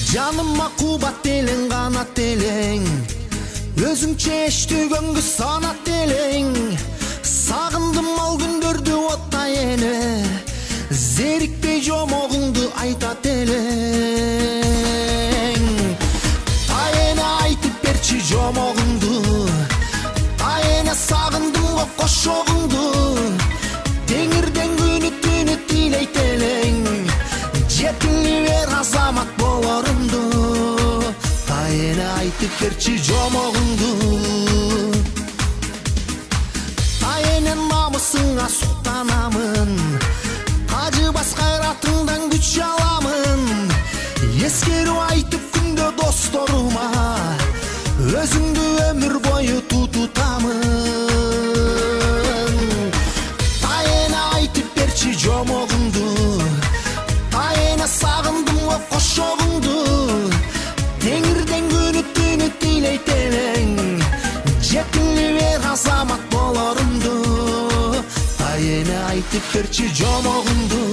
Жаныма кубат элең, канат элең, өзүңчө эчтүгөнгө санат элең. Сагындым ал күндөрдү оттай эне, зерикпей жомогуңду айтат элең. Тайэне айтып берчи жомогуңду, тайэне сагындым го кошогуңду. Теңирден күнү түнү тилейт элең, жетили бер азамат болорумду. Тайэне айтып берчи жомогуңду. Тайэне намысыңа суктанамын, кажыбас кайратыңдан күч аламын. Эскерип айтып күндө досторума, өзүңдү өмүр бою тутутамын. Тайэне айтып берчи жомогуңду, тайэне сагындым го кошогуңду. Теңирден күнү түнү тилейт элең, жетили бер азамат болорумду. Тайэне айтып берчи жомогуңду.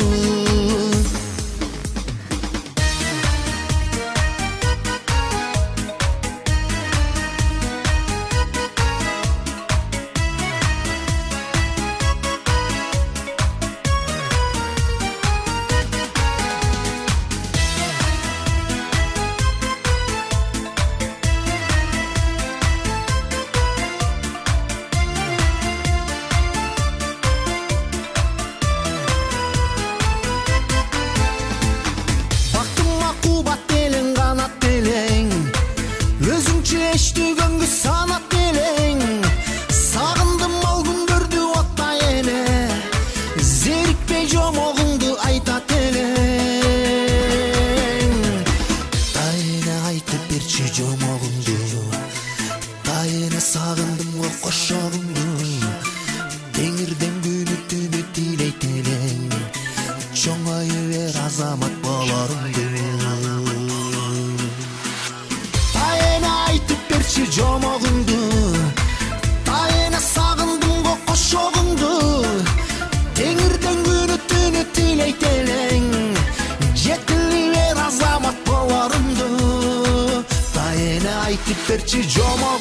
Эчтүгөнгө санат элең, сагындым ал күндөрдү оттай эне, зерикпей жомогуңду айтат элең. Тайэне айтып берчи жомогуңду, тайэне сагындым го кошогуңду. Теңирден күнү түнү тилейт элең, чоңою бер азамат болорумду. Жомогуңду, тайэне сагындым го кошогуңду. Теңирден күнү түнү тилейт элең, жетили бер азамат болорумду. Тайэне айтып берчи жомогуңду.